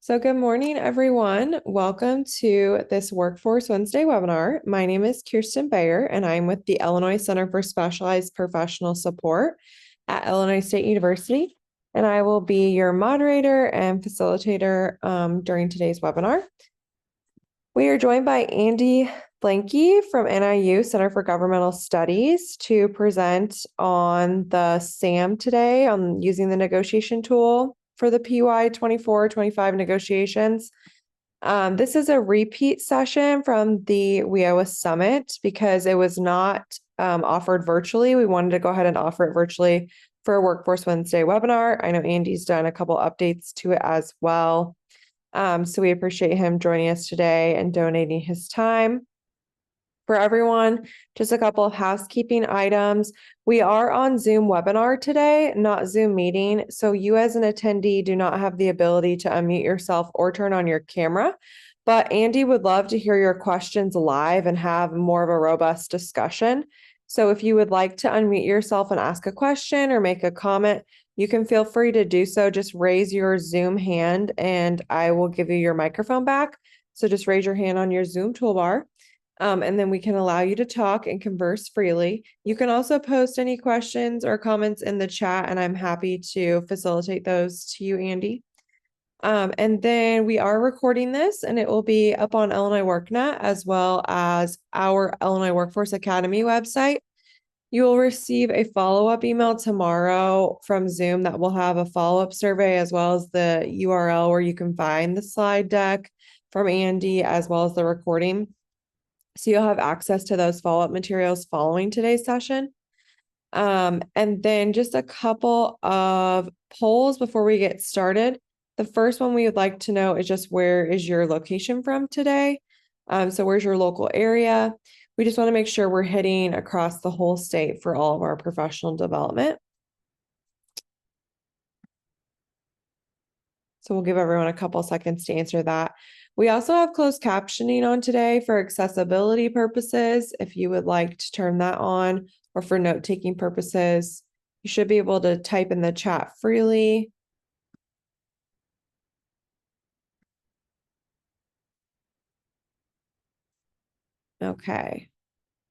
So good morning, everyone. Welcome to this Workforce Wednesday webinar. My name is Kirsten Bayer, and I'm with the Illinois Center for Specialized Professional Support at Illinois State University. And I will be your moderator and facilitator during today's webinar. We are joined by Andy Blanke from NIU Center for Governmental Studies to present on the SAM today on using the negotiation tool for the PY225-2025 negotiations. This is a repeat session from the WIOA Summit because it was not offered virtually. We wanted to go ahead and offer it virtually for a Workforce Wednesday webinar. I know Andy's done a couple updates to it as well. So we appreciate him joining us today and donating his time. For everyone, just a couple of housekeeping items. We are on Zoom webinar today, not Zoom meeting. So you as an attendee do not have the ability to unmute yourself or turn on your camera. But Andy would love to hear your questions live and have more of a robust discussion. So if you would like to unmute yourself and ask a question or make a comment, you can feel free to do so. Just raise your Zoom hand and I will give you your microphone back. So just raise your hand on your Zoom toolbar. And then we can allow you to talk and converse freely. You can also post any questions or comments in the chat, and I'm happy to facilitate those to you, Andy. And then we are recording this, and it will be up on Illinois WorkNet as well as our Illinois Workforce Academy website. You will receive a follow-up email tomorrow from Zoom that will have a follow-up survey as well as the URL where you can find the slide deck from Andy as well as the recording. So you'll have access to those follow-up materials following today's session. And then just a couple of polls before we get started. The first one we would like to know is just where is your location from today? So where's your local area? We just want to make sure we're hitting across the whole state for all of our professional development. So we'll give everyone a couple seconds to answer that. We also have closed captioning on today for accessibility purposes. If you would like to turn that on or for note-taking purposes, you should be able to type in the chat freely. Okay,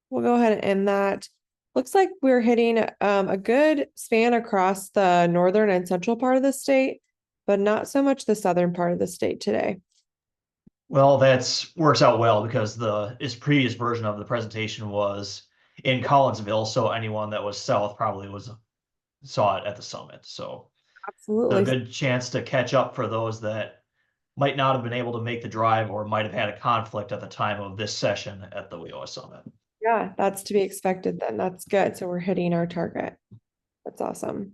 we'll go ahead and end that. Looks like we're hitting a good span across the northern and central part of the state, but not so much the southern part of the state today. Well, that works out well because this previous version of the presentation was in Collinsville, so anyone that was south probably saw it at the summit. So Absolutely. a good chance to catch up for those that might not have been able to make the drive or might have had a conflict at the time of this session at the WIOA Summit. Yeah, that's to be expected then. That's good. So we're hitting our target. That's awesome.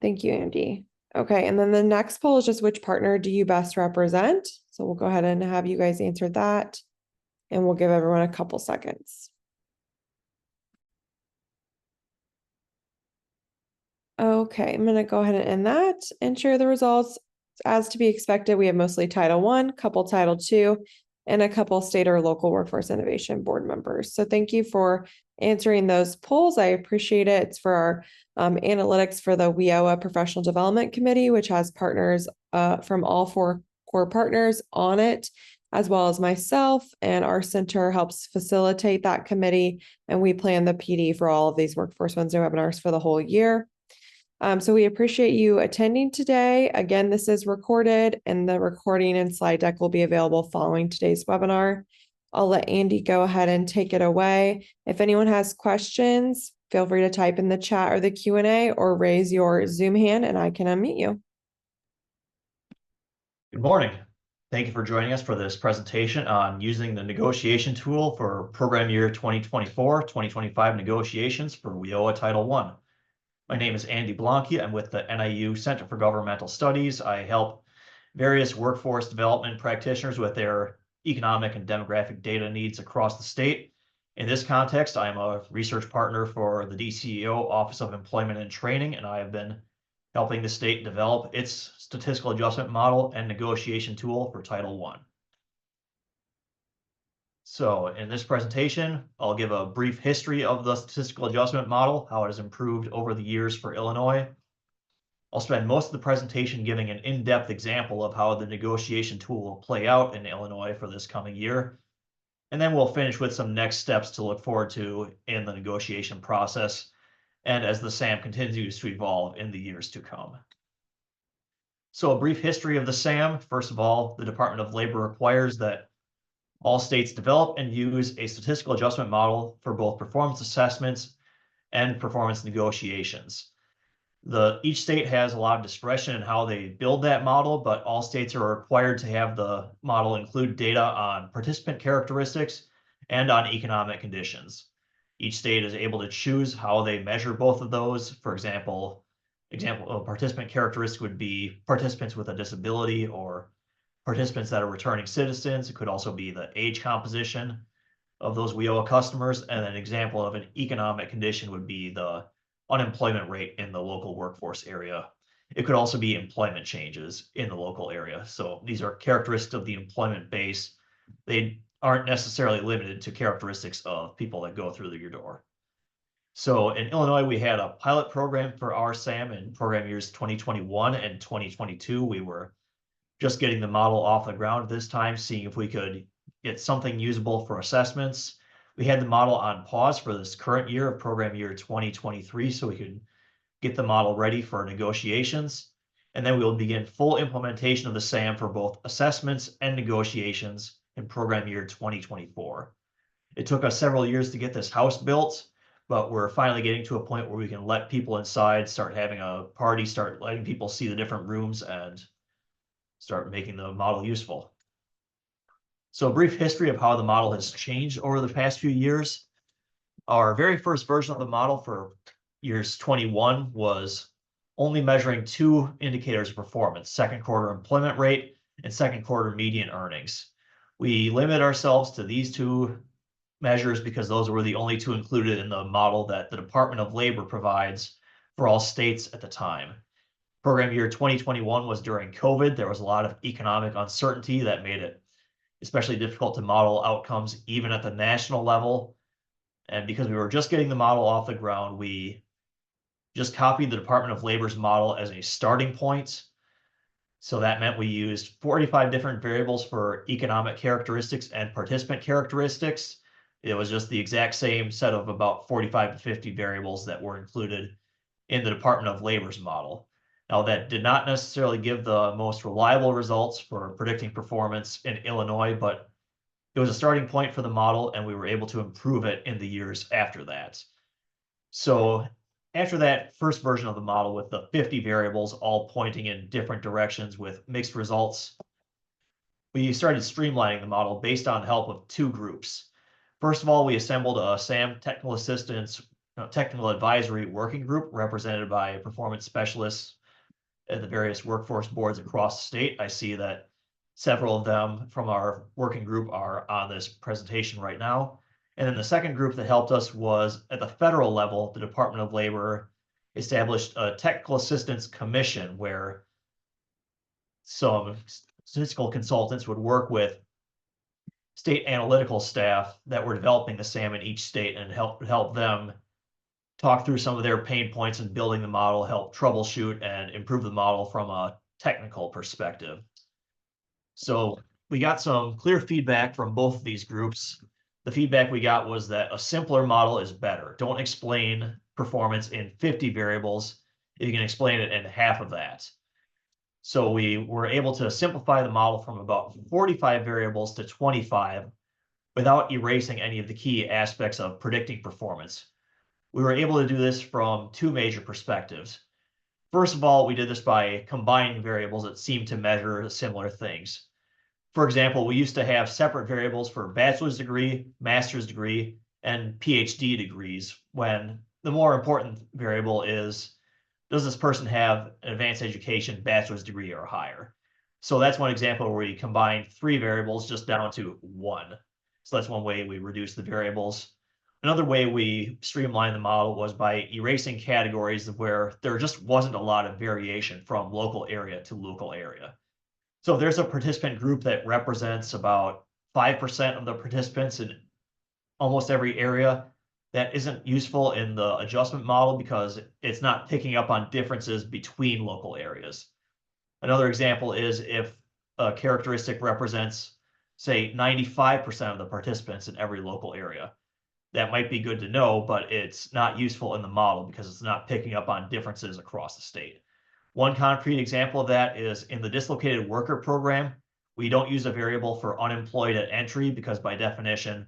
Thank you, Andy. Okay, and then the next poll is just which partner do you best represent? So we'll go ahead and have you guys answer that, and we'll give everyone a couple seconds. Okay, I'm going to go ahead and end that and share the results. As to be expected, we have mostly Title I, couple Title II, and a couple state or local workforce innovation board members. So thank you for answering those polls. I appreciate it. It's for our analytics for the WIOA Professional Development Committee, which has partners from all four core partners on it, as well as myself, and our center helps facilitate that committee, and we plan the PD for all of these Workforce Wednesday webinars for the whole year. So we appreciate you attending today. Again, this is recorded and the recording and slide deck will be available following today's webinar. I'll let Andy go ahead and take it away. If anyone has questions, feel free to type in the chat or the Q&A or raise your Zoom hand and I can unmute you. Good morning. Thank you for joining us for this presentation on using the negotiation tool for program year 2024-2025 negotiations for WIOA Title I. My name is Andy Blanke. I'm with the NIU Center for Governmental Studies. I help various workforce development practitioners with their economic and demographic data needs across the state. In this context, I'm a research partner for the DCEO Office of Employment and Training, and I have been helping the state develop its statistical adjustment model and negotiation tool for Title I. So in this presentation, I'll give a brief history of the statistical adjustment model, how it has improved over the years for Illinois. I'll spend most of the presentation giving an in-depth example of how the negotiation tool will play out in Illinois for this coming year. And then we'll finish with some next steps to look forward to in the negotiation process and as the SAM continues to evolve in the years to come. So a brief history of the SAM. First of all, the Department of Labor requires that all states develop and use a statistical adjustment model for both performance assessments and performance negotiations. Each state has a lot of discretion in how they build that model, but all states are required to have the model include data on participant characteristics and on economic conditions. Each state is able to choose how they measure both of those. For example, of participant characteristic would be participants with a disability or participants that are returning citizens. It could also be the age composition of those WIOA customers. And an example of an economic condition would be the unemployment rate in the local workforce area. It could also be employment changes in the local area. So these are characteristics of the employment base. They aren't necessarily limited to characteristics of people that go through your door. So in Illinois, we had a pilot program for our SAM in program years 2021 and 2022. We were just getting the model off the ground this time, seeing if we could get something usable for assessments. We had the model on pause for this current year of program year 2023, so we could get the model ready for negotiations. And then we will begin full implementation of the SAM for both assessments and negotiations in program year 2024. It took us several years to get this house built, but we're finally getting to a point where we can let people inside, start having a party, start letting people see the different rooms, and start making the model useful. So a brief history of how the model has changed over the past few years. Our very first version of the model for years 21 was only measuring two indicators of performance: second quarter employment rate and second quarter median earnings. We limit ourselves to these two measures because those were the only two included in the model that the Department of Labor provides for all states at the time. Program year 2021 was during COVID. There was a lot of economic uncertainty that made it especially difficult to model outcomes even at the national level. And because we were just getting the model off the ground, we just copied the Department of Labor's model as a starting point. So that meant we used 45 different variables for economic characteristics and participant characteristics. It was just the exact same set of about 45 to 50 variables that were included in the Department of Labor's model. Now, that did not necessarily give the most reliable results for predicting performance in Illinois, but it was a starting point for the model, and we were able to improve it in the years after that. So after that first version of the model with the 50 variables all pointing in different directions with mixed results, we started streamlining the model based on the help of two groups. First of all, we assembled a SAM technical advisory working group represented by performance specialists at the various workforce boards across the state. I see that several of them from our working group are on this presentation right now. And then the second group that helped us was at the federal level. The Department of Labor established a technical assistance commission where some statistical consultants would work with state analytical staff that were developing the SAM in each state and help them talk through some of their pain points in building the model, help troubleshoot and improve the model from a technical perspective. So we got some clear feedback from both of these groups. The feedback we got was that a simpler model is better. Don't explain performance in 50 variables if you can explain it in half of that. So we were able to simplify the model from about 45 variables to 25 without erasing any of the key aspects of predicting performance. We were able to do this from two major perspectives. First of all, we did this by combining variables that seem to measure similar things. For example, we used to have separate variables for bachelor's degree, master's degree, and PhD degrees, when the more important variable is, does this person have an advanced education, bachelor's degree or higher? So that's one example where we combined three variables just down to one. So that's one way we reduce the variables. Another way we streamlined the model was by erasing categories where there just wasn't a lot of variation from local area to local area. So if there's a participant group that represents about 5% of the participants in almost every area, that isn't useful in the adjustment model because it's not picking up on differences between local areas. Another example is if a characteristic represents, say, 95% of the participants in every local area. That might be good to know, but it's not useful in the model because it's not picking up on differences across the state. One concrete example of that is in the dislocated worker program, we don't use a variable for unemployed at entry because by definition,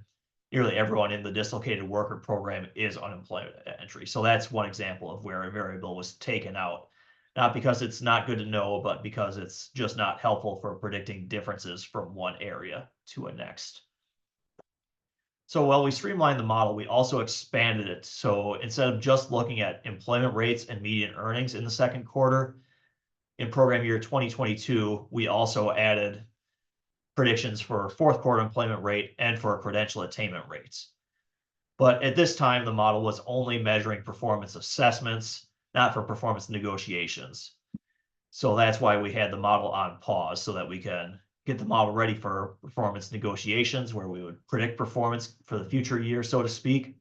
nearly everyone in the dislocated worker program is unemployed at entry. So that's one example of where a variable was taken out, not because it's not good to know, but because it's just not helpful for predicting differences from one area to a next. So while we streamlined the model, we also expanded it. So instead of just looking at employment rates and median earnings in the second quarter, in program year 2022, we also added predictions for fourth quarter employment rate and for credential attainment rates. But at this time, the model was only measuring performance assessments, not for performance negotiations. So that's why we had the model on pause so that we can get the model ready for performance negotiations where we would predict performance for the future year, so to speak.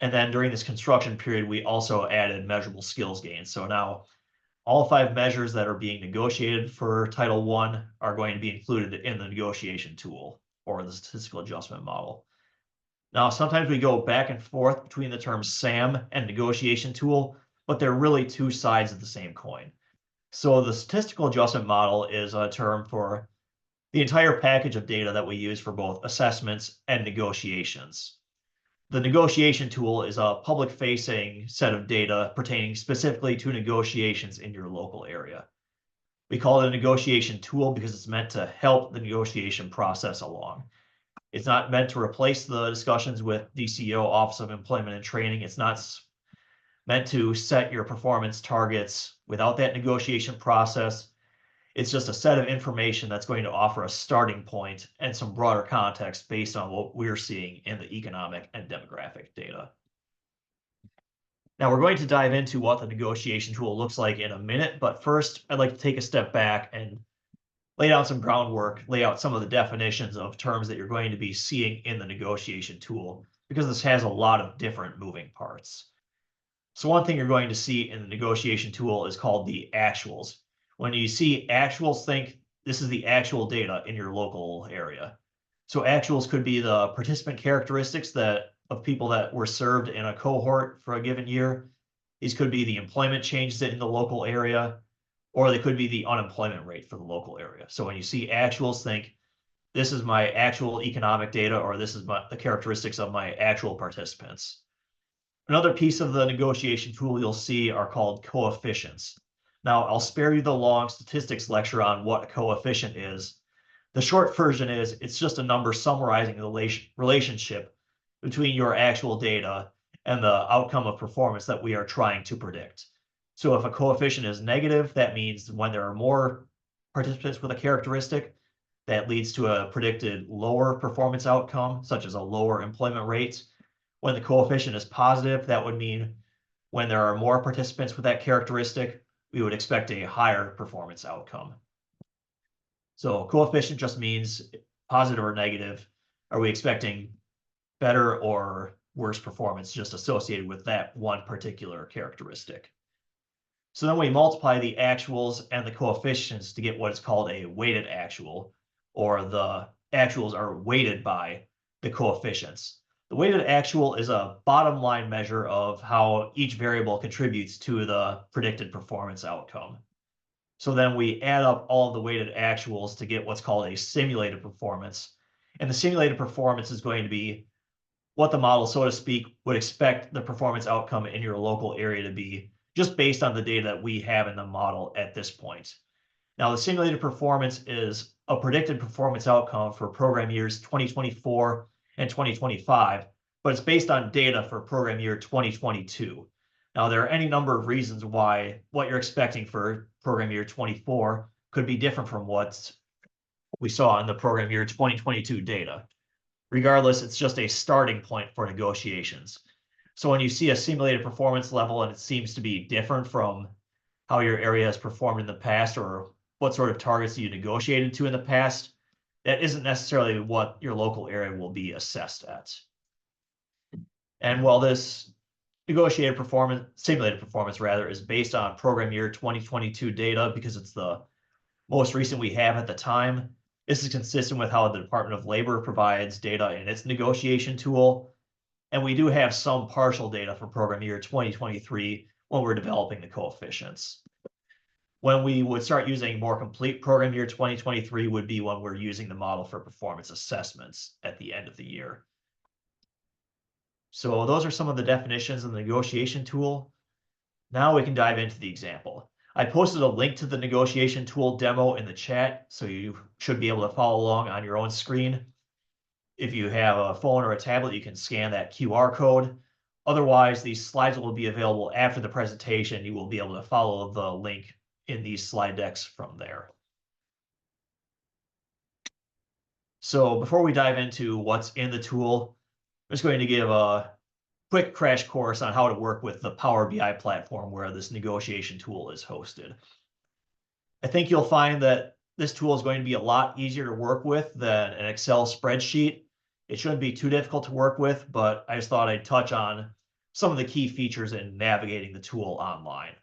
And then during this construction period, we also added measurable skills gains. So now all 5 measures that are being negotiated for Title I are going to be included in the negotiation tool or the statistical adjustment model. Now, sometimes we go back and forth between the terms SAM and negotiation tool, but they're really 2 sides of the same coin. So the statistical adjustment model is a term for the entire package of data that we use for both assessments and negotiations. The negotiation tool is a public-facing set of data pertaining specifically to negotiations in your local area. We call it a negotiation tool because it's meant to help the negotiation process along. It's not meant to replace the discussions with DCEO, Office of Employment and Training. It's not meant to set your performance targets without that negotiation process. It's just a set of information that's going to offer a starting point and some broader context based on what we're seeing in the economic and demographic data. Now we're going to dive into what the negotiation tool looks like in a minute, but first I'd like to take a step back and lay down some groundwork, lay out some of the definitions of terms that you're going to be seeing in the negotiation tool, because this has a lot of different moving parts. So one thing you're going to see in the negotiation tool is called the actuals. When you see actuals, think this is the actual data in your local area. So actuals could be the participant characteristics of people that were served in a cohort for a given year. These could be the employment changes in the local area, or they could be the unemployment rate for the local area. So when you see actuals, think this is my actual economic data, or this is the characteristics of my actual participants. Another piece of the negotiation tool you'll see are called coefficients. Now, I'll spare you the long statistics lecture on what a coefficient is. The short version is it's just a number summarizing the relationship between your actual data and the outcome of performance that we are trying to predict. So if a coefficient is negative, that means when there are more participants with a characteristic, that leads to a predicted lower performance outcome, such as a lower employment rate. When the coefficient is positive, that would mean when there are more participants with that characteristic, we would expect a higher performance outcome. So coefficient just means positive or negative. Are we expecting better or worse performance just associated with that one particular characteristic? So then we multiply the actuals and the coefficients to get what is called a weighted actual, or the actuals are weighted by the coefficients. The weighted actual is a bottom line measure of how each variable contributes to the predicted performance outcome. So then we add up all of the weighted actuals to get what's called a simulated performance. And the simulated performance is going to be what the model, so to speak, would expect the performance outcome in your local area to be, just based on the data that we have in the model at this point. Now, the simulated performance is a predicted performance outcome for program years 2024 and 2025, but it's based on data for program year 2022. Now, there are any number of reasons why what you're expecting for program year 24 could be different from what we saw in the program year 2022 data. Regardless, it's just a starting point for negotiations. So when you see a simulated performance level and it seems to be different from how your area has performed in the past or what sort of targets you negotiated to in the past, that isn't necessarily what your local area will be assessed at. And while this simulated performance rather, is based on program year 2022 data because it's the most recent we have at the time, this is consistent with how the Department of Labor provides data in its negotiation tool. And we do have some partial data for program year 2023 when we're developing the coefficients. When we would start using more complete program year 2023 would be when we're using the model for performance assessments at the end of the year. So those are some of the definitions of the negotiation tool. Now we can dive into the example. I posted a link to the negotiation tool demo in the chat, so you should be able to follow along on your own screen. If you have a phone or a tablet, you can scan that QR code. Otherwise, these slides will be available after the presentation. You will be able to follow the link in these slide decks from there. So before we dive into what's in the tool, I'm just going to give a quick crash course on how to work with the Power BI platform where this negotiation tool is hosted. I think you'll find that this tool is going to be a lot easier to work with than an Excel spreadsheet. It shouldn't be too difficult to work with, but I just thought I'd touch on some of the key features in navigating the tool online.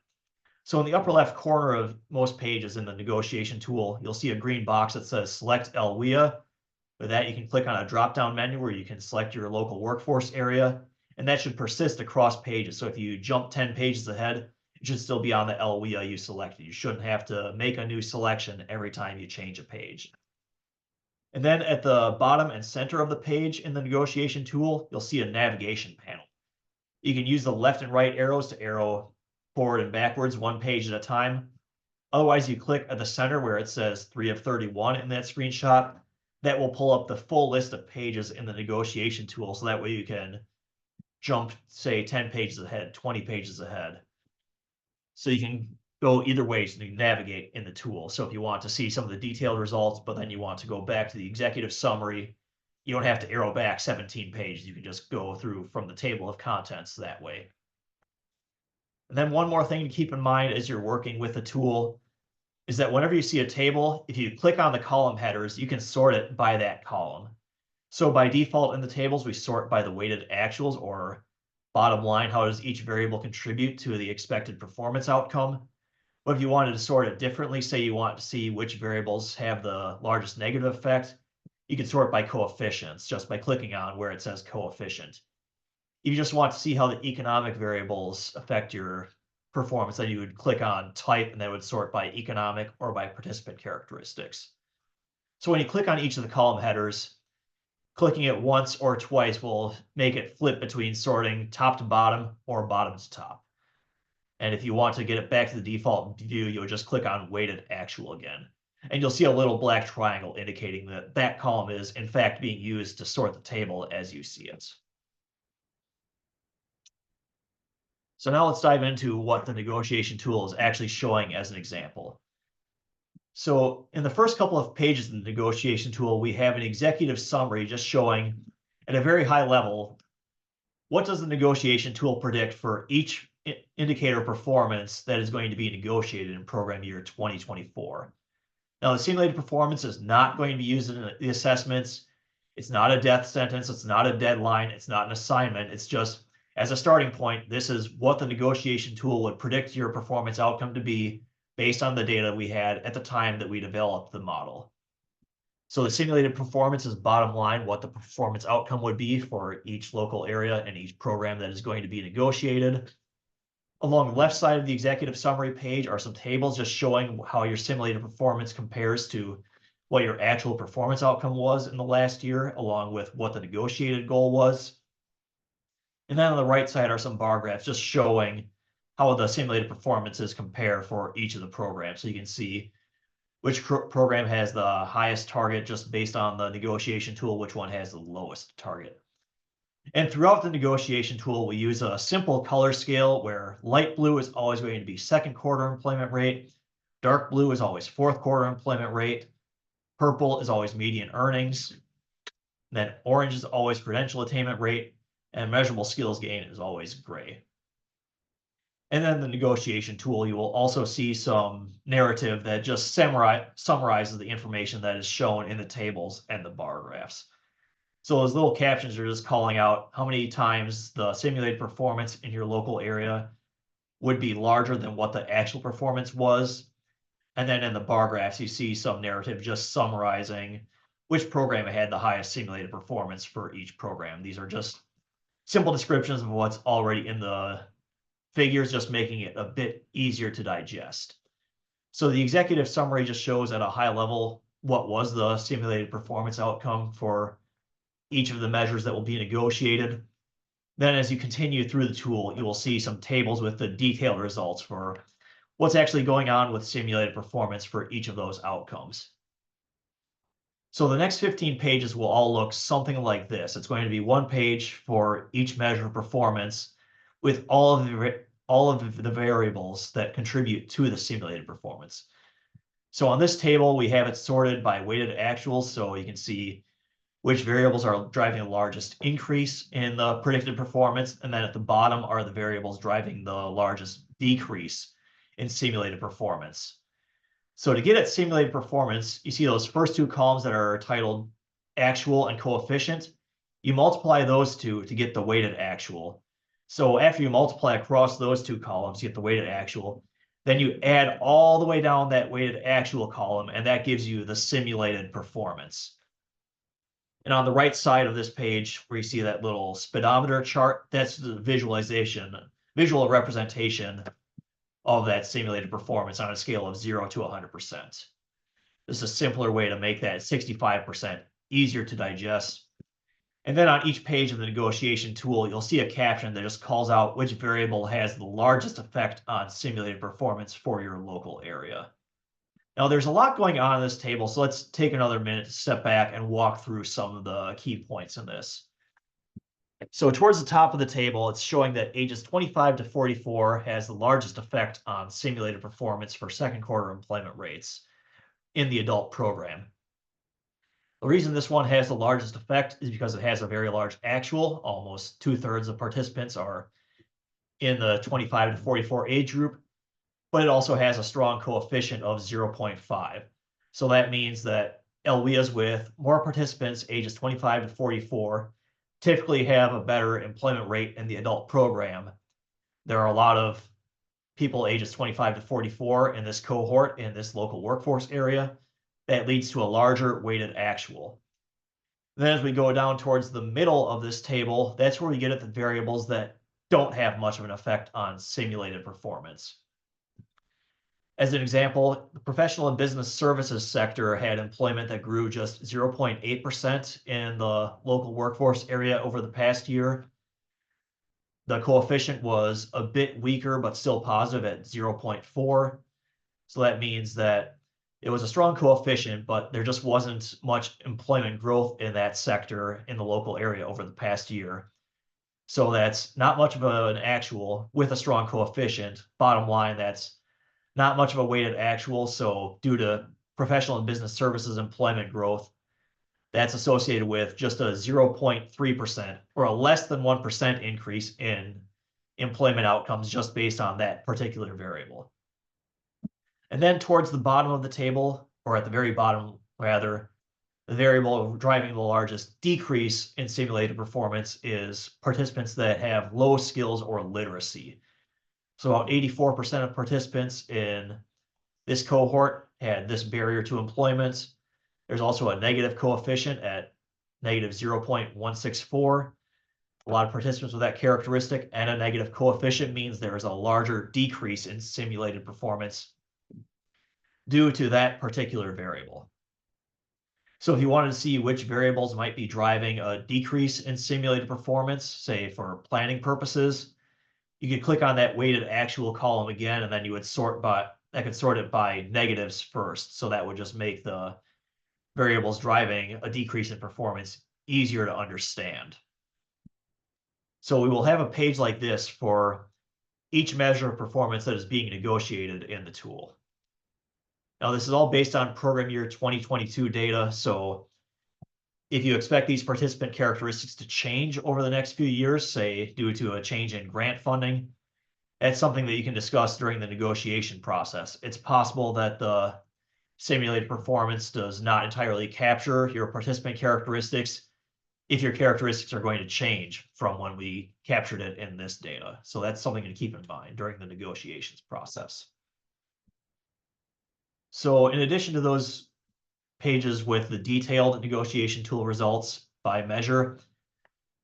So in the upper left corner of most pages in the negotiation tool, you'll see a green box that says Select LWIA. With that, you can click on a drop-down menu where you can select your local workforce area, and that should persist across pages. So if you jump 10 pages ahead, it should still be on the LWIA you selected. You shouldn't have to make a new selection every time you change a page. And then at the bottom and center of the page in the negotiation tool, you'll see a navigation panel. You can use the left and right arrows to arrow forward and backwards one page at a time. Otherwise, you click at the center where it says 3 of 31 in that screenshot. That will pull up the full list of pages in the negotiation tool. So that way you can jump, say, 10 pages ahead, 20 pages ahead. So you can go either way to navigate in the tool. So if you want to see some of the detailed results, but then you want to go back to the executive summary, you don't have to arrow back 17 pages. You can just go through from the table of contents that way. And then one more thing to keep in mind as you're working with the tool is that whenever you see a table, if you click on the column headers, you can sort it by that column. So by default in the tables, we sort by the weighted actuals or bottom line, how does each variable contribute to the expected performance outcome? But if you wanted to sort it differently, say you want to see which variables have the largest negative effect, you can sort by coefficients just by clicking on where it says coefficient. If you just want to see how the economic variables affect your performance, then you would click on type and that would sort by economic or by participant characteristics. So when you click on each of the column headers, clicking it once or twice will make it flip between sorting top to bottom or bottom to top. And if you want to get it back to the default view, you'll just click on weighted actual again. And you'll see a little black triangle indicating that that column is in fact being used to sort the table as you see it. So now let's dive into what the negotiation tool is actually showing as an example. So in the first couple of pages of the negotiation tool, we have an executive summary just showing at a very high level, what does the negotiation tool predict for each indicator performance that is going to be negotiated in program year 2024. Now, the simulated performance is not going to be used in the assessments. It's not a death sentence. It's not a deadline. It's not an assignment. It's just, as a starting point, this is what the negotiation tool would predict your performance outcome to be based on the data we had at the time that we developed the model. So the simulated performance is bottom line, what the performance outcome would be for each local area and each program that is going to be negotiated. Along the left side of the executive summary page are some tables just showing how your simulated performance compares to what your actual performance outcome was in the last year, along with what the negotiated goal was. And then on the right side are some bar graphs just showing how the simulated performances compare for each of the programs. So you can see which program has the highest target just based on the negotiation tool, which one has the lowest target. And throughout the negotiation tool, we use a simple color scale where light blue is always going to be second quarter employment rate, dark blue is always fourth quarter employment rate, purple is always median earnings, then orange is always credential attainment rate, and measurable skills gain is always gray. And then the negotiation tool, you will also see some narrative that just summarizes the information that is shown in the tables and the bar graphs. So those little captions are just calling out how many times the simulated performance in your local area would be larger than what the actual performance was. And then in the bar graphs, you see some narrative just summarizing which program had the highest simulated performance for each program. These are just simple descriptions of what's already in the figures, just making it a bit easier to digest. So the executive summary just shows at a high level what was the simulated performance outcome for each of the measures that will be negotiated. Then as you continue through the tool, you will see some tables with the detailed results for what's actually going on with simulated performance for each of those outcomes. So the next 15 pages will all look something like this. It's going to be one page for each measure of performance with all of the variables that contribute to the simulated performance. So on this table, we have it sorted by weighted actuals, so you can see which variables are driving the largest increase in the predicted performance, and then at the bottom are the variables driving the largest decrease in simulated performance. So to get at simulated performance, you see those first two columns that are titled actual and coefficient. You multiply those two to get the weighted actual. So after you multiply across those two columns, you get the weighted actual. Then you add all the way down that weighted actual column, and that gives you the simulated performance. And on the right side of this page, where you see that little speedometer chart, that's the visual representation of that simulated performance on a scale of 0 to 100%. This is a simpler way to make that 65% easier to digest. And then on each page of the negotiation tool, you'll see a caption that just calls out which variable has the largest effect on simulated performance for your local area. Now, there's a lot going on in this table, so let's take another minute to step back and walk through some of the key points in this. So towards the top of the table, it's showing that ages 25 to 44 has the largest effect on simulated performance for second quarter employment rates in the adult program. The reason this one has the largest effect is because it has a very large actual. Almost 2/3 of participants are in the 25 to 44 age group, but it also has a strong coefficient of 0.5. So that means that LWIAs with more participants ages 25 to 44 typically have a better employment rate in the adult program. There are a lot of people ages 25 to 44 in this cohort in this local workforce area. That leads to a larger weighted actual. Then as we go down towards the middle of this table, that's where we get at the variables that don't have much of an effect on simulated performance. As an example, the professional and business services sector had employment that grew just 0.8% in the local workforce area over the past year. The coefficient was a bit weaker, but still positive at 0.4. So that means that it was a strong coefficient, but there just wasn't much employment growth in that sector in the local area over the past year. So that's not much of an actual with a strong coefficient. Bottom line, that's not much of a weighted actual. So due to professional and business services employment growth, that's associated with just a 0.3% or a less than 1% increase in employment outcomes just based on that particular variable. And then towards the bottom of the table, or at the very bottom rather, the variable driving the largest decrease in simulated performance is participants that have low skills or literacy. So about 84% of participants in this cohort had this barrier to employment. There's also a negative coefficient at negative 0.164. A lot of participants with that characteristic and a negative coefficient means there is a larger decrease in simulated performance due to that particular variable. So if you wanted to see which variables might be driving a decrease in simulated performance, say for planning purposes, you could click on that weighted actual column again, and then you would sort it by negatives first. So that would just make the variables driving a decrease in performance easier to understand. So we will have a page like this for each measure of performance that is being negotiated in the tool. Now, this is all based on program year 2022 data. So if you expect these participant characteristics to change over the next few years, say due to a change in grant funding, that's something that you can discuss during the negotiation process. It's possible that the simulated performance does not entirely capture your participant characteristics, if your characteristics are going to change from when we captured it in this data. So that's something to keep in mind during the negotiations process. So in addition to those pages with the detailed negotiation tool results by measure,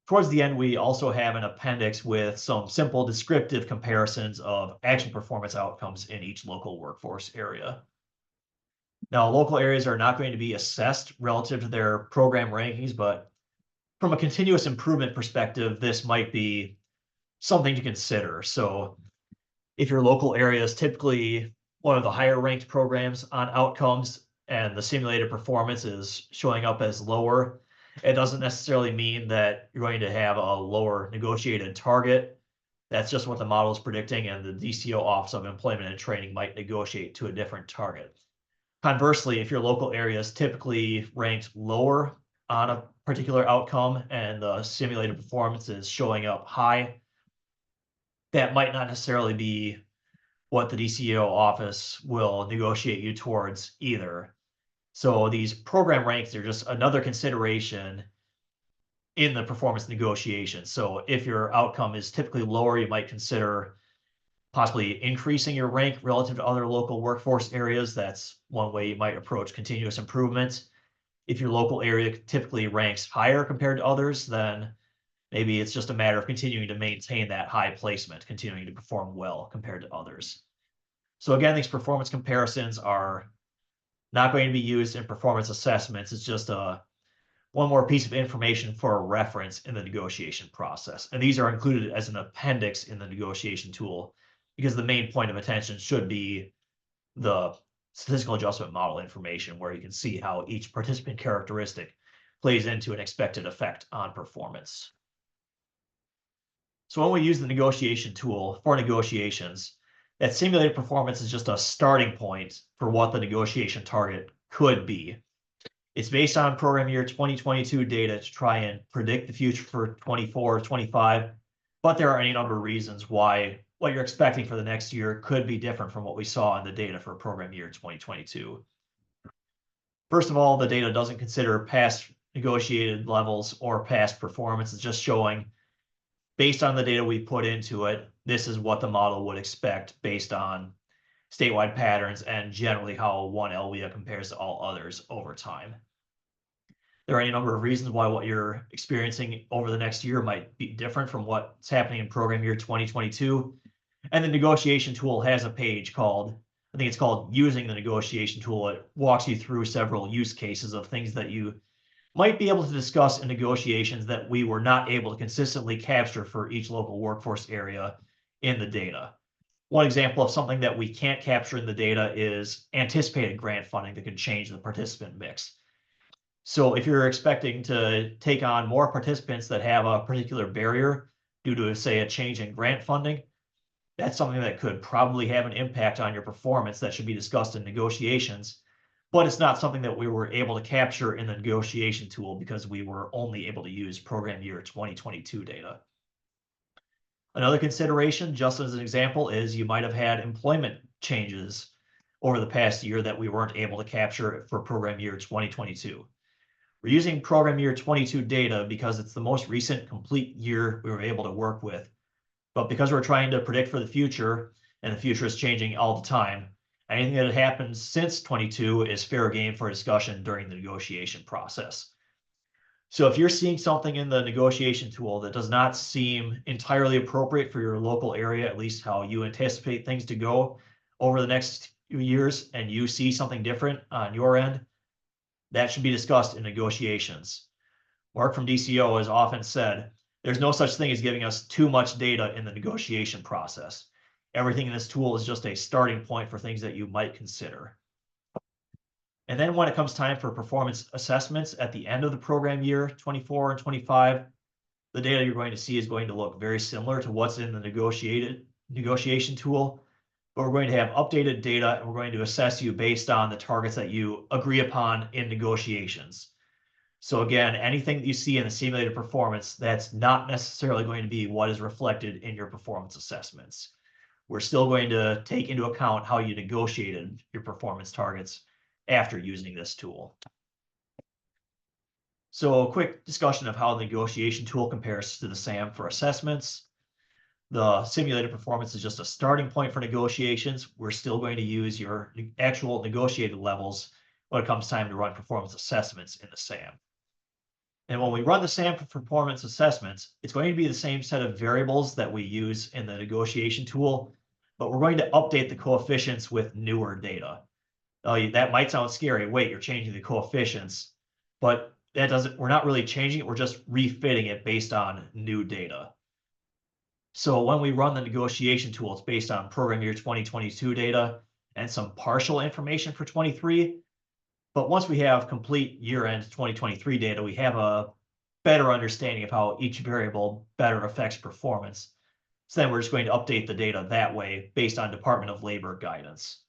towards the end, we also have an appendix with some simple descriptive comparisons of actual performance outcomes in each local workforce area. Now, local areas are not going to be assessed relative to their program rankings, but from a continuous improvement perspective, this might be something to consider. So if your local area is typically one of the higher ranked programs on outcomes and the simulated performance is showing up as lower, it doesn't necessarily mean that you're going to have a lower negotiated target. That's just what the model is predicting, and the DCEO Office of Employment and Training might negotiate to a different target. Conversely, if your local area is typically ranked lower on a particular outcome and the simulated performance is showing up high, that might not necessarily be what the DCEO office will negotiate you towards either. So these program ranks are just another consideration in the performance negotiation. So if your outcome is typically lower, you might consider possibly increasing your rank relative to other local workforce areas. That's one way you might approach continuous improvement. If your local area typically ranks higher compared to others, then maybe it's just a matter of continuing to maintain that high placement, continuing to perform well compared to others. So again, these performance comparisons are not going to be used in performance assessments. It's just one more piece of information for reference in the negotiation process. And these are included as an appendix in the negotiation tool because the main point of attention should be the statistical adjustment model information, where you can see how each participant characteristic plays into an expected effect on performance. So when we use the negotiation tool for negotiations, that simulated performance is just a starting point for what the negotiation target could be. It's based on program year 2022 data to try and predict the future for 24, 25, but there are any number of reasons why what you're expecting for the next year could be different from what we saw in the data for program year 2022. First of all, the data doesn't consider past negotiated levels or past performance. It's just showing, based on the data we put into it, this is what the model would expect based on statewide patterns and generally how one LWIA compares to all others over time. There are any number of reasons why what you're experiencing over the next year might be different from what's happening in program year 2022. And the negotiation tool has a page called, I think it's called Using the Negotiation Tool. It walks you through several use cases of things that you might be able to discuss in negotiations that we were not able to consistently capture for each local workforce area in the data. One example of something that we can't capture in the data is anticipated grant funding that can change the participant mix. So if you're expecting to take on more participants that have a particular barrier due to, say, a change in grant funding, that's something that could probably have an impact on your performance that should be discussed in negotiations, but it's not something that we were able to capture in the negotiation tool because we were only able to use program year 2022 data. Another consideration, just as an example, is you might have had employment changes over the past year that we weren't able to capture for program year 2022. We're using program year 22 data because it's the most recent complete year we were able to work with. But because we're trying to predict for the future, and the future is changing all the time, anything that happens since 22 is fair game for discussion during the negotiation process. So if you're seeing something in the negotiation tool that does not seem entirely appropriate for your local area, at least how you anticipate things to go over the next few years, and you see something different on your end, that should be discussed in negotiations. Mark from DCEO has often said, there's no such thing as giving us too much data in the negotiation process. Everything in this tool is just a starting point for things that you might consider. And then when it comes time for performance assessments at the end of the program year, 24 and 25, the data you're going to see is going to look very similar to what's in the negotiation tool, but we're going to have updated data and we're going to assess you based on the targets that you agree upon in negotiations. So again, anything that you see in the simulated performance, that's not necessarily going to be what is reflected in your performance assessments. We're still going to take into account how you negotiated your performance targets after using this tool. So a quick discussion of how the negotiation tool compares to the SAM for assessments. The simulated performance is just a starting point for negotiations. We're still going to use your actual negotiated levels when it comes time to run performance assessments in the SAM. And when we run the SAM for performance assessments, it's going to be the same set of variables that we use in the negotiation tool, but we're going to update the coefficients with newer data. That might sound scary. Wait, you're changing the coefficients, but that doesn't, we're not really changing it. We're just refitting it based on new data. So when we run the negotiation tool, it's based on program year 2022 data and some partial information for 23. But once we have complete year-end 2023 data, we have a better understanding of how each variable better affects performance. So then we're just going to update the data that way based on Department of Labor guidance.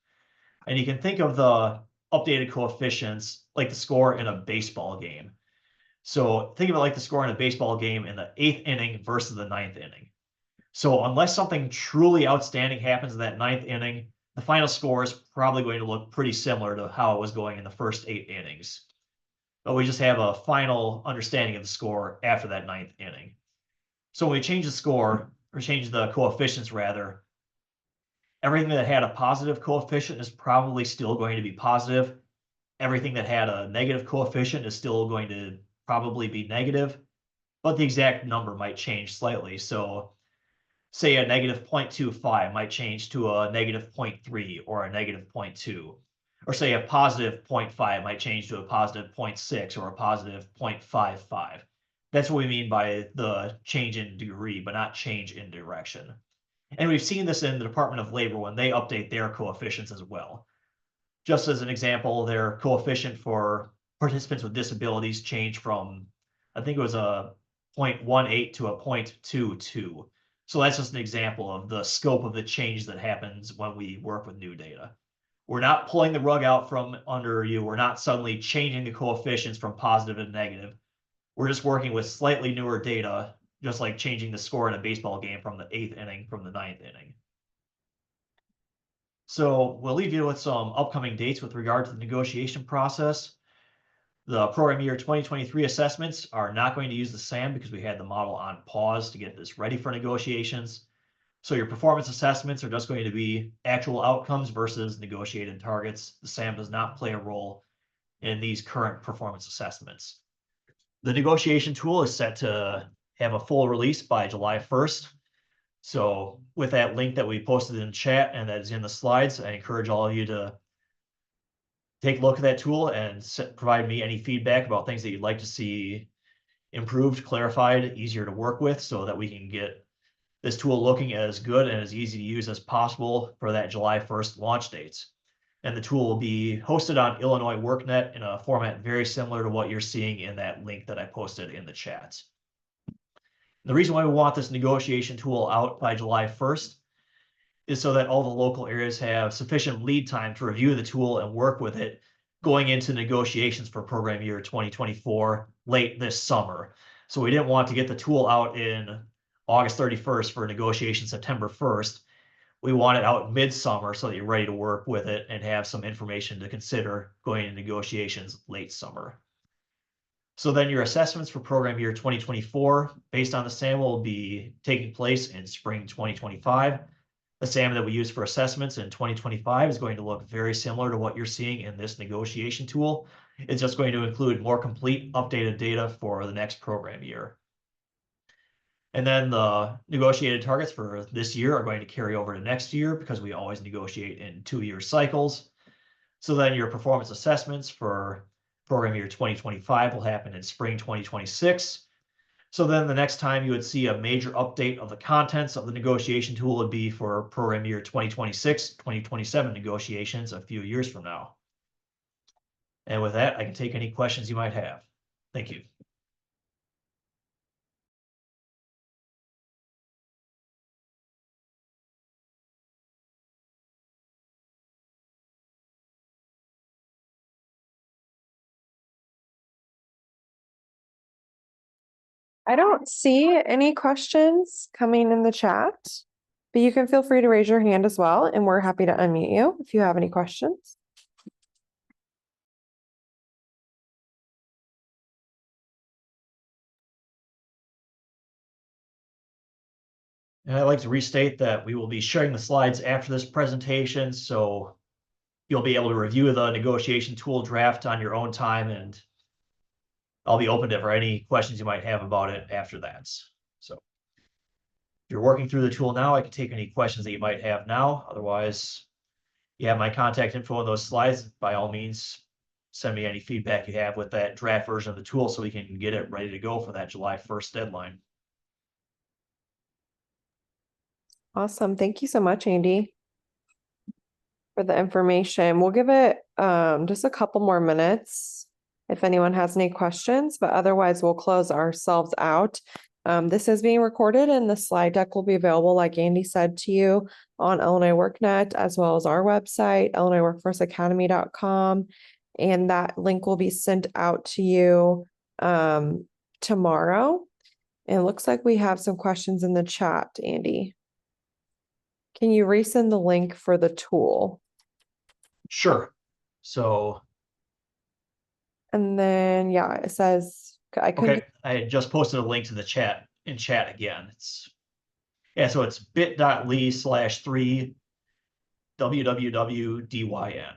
And you can think of the updated coefficients like the score in a baseball game. So think of it like the score in a baseball game in the 8th inning versus the 9th inning. So unless something truly outstanding happens in that 9th inning, the final score is probably going to look pretty similar to how it was going in the first 8 innings. But we just have a final understanding of the score after that 9th inning. So when we change the score, or change the coefficients rather, everything that had a positive coefficient is probably still going to be positive. Everything that had a negative coefficient is still going to probably be negative, but the exact number might change slightly. So say a negative 0.25 might change to a negative 0.3 or a negative 0.2. Or say a positive 0.5 might change to a positive 0.6 or a positive 0.55. That's what we mean by the change in degree, but not change in direction. And we've seen this in the Department of Labor when they update their coefficients as well. Just as an example, their coefficient for participants with disabilities changed from, I think it was a 0.18 to a 0.22. So that's just an example of the scope of the change that happens when we work with new data. We're not pulling the rug out from under you. We're not suddenly changing the coefficients from positive to negative. We're just working with slightly newer data, just like changing the score in a baseball game from the 8th inning from the 9th inning. So we'll leave you with some upcoming dates with regard to the negotiation process. The program year 2023 assessments are not going to use the SAM because we had the model on pause to get this ready for negotiations. So your performance assessments are just going to be actual outcomes versus negotiated targets. The SAM does not play a role in these current performance assessments. The negotiation tool is set to have a full release by July 1st. So with that link that we posted in chat and that is in the slides, I encourage all of you to take a look at that tool and provide me any feedback about things that you'd like to see improved, clarified, easier to work with so that we can get this tool looking as good and as easy to use as possible for that July 1st launch dates. And the tool will be hosted on Illinois WorkNet in a format very similar to what you're seeing in that link that I posted in the chat. The reason why we want this negotiation tool out by July 1st is so that all the local areas have sufficient lead time to review the tool and work with it going into negotiations for program year 2024 late this summer. So we didn't want to get the tool out in August 31st for negotiation September 1st. We want it out midsummer so that you're ready to work with it and have some information to consider going into negotiations late summer. So then your assessments for program year 2024 based on the SAM will be taking place in spring 2025. The SAM that we use for assessments in 2025 is going to look very similar to what you're seeing in this negotiation tool. It's just going to include more complete updated data for the next program year. And then the negotiated targets for this year are going to carry over to next year because we always negotiate in 2-year cycles. So then your performance assessments for program year 2025 will happen in spring 2026. So then the next time you would see a major update of the contents of the negotiation tool would be for program year 2026, 2027 negotiations a few years from now. And with that, I can take any questions you might have. Thank you. I don't see any questions coming in the chat, but you can feel free to raise your hand as well, and we're happy to unmute you if you have any questions. And I'd like to restate that we will be sharing the slides after this presentation, so you'll be able to review the negotiation tool draft on your own time, and I'll be open to for any questions you might have about it after that. So if you're working through the tool now, I can take any questions that you might have now. Otherwise, you have my contact info in those slides. By all means, send me any feedback you have with that draft version of the tool so we can get it ready to go for that July 1st deadline. Awesome. Thank you so much, Andy, for the information. We'll give it just a couple more minutes if anyone has any questions, but otherwise we'll close ourselves out. This is being recorded and the slide deck will be available, like Andy said to you, on Illinois WorkNet, as well as our website, illinoisworkforceacademy.com. And that link will be sent out to you tomorrow. And it looks like we have some questions in the chat, Andy. Can you resend the link for the tool? Sure. So. And then, yeah, it says, Okay, I had just posted a link to the chat again. So it's bit.ly/3 www.dyn.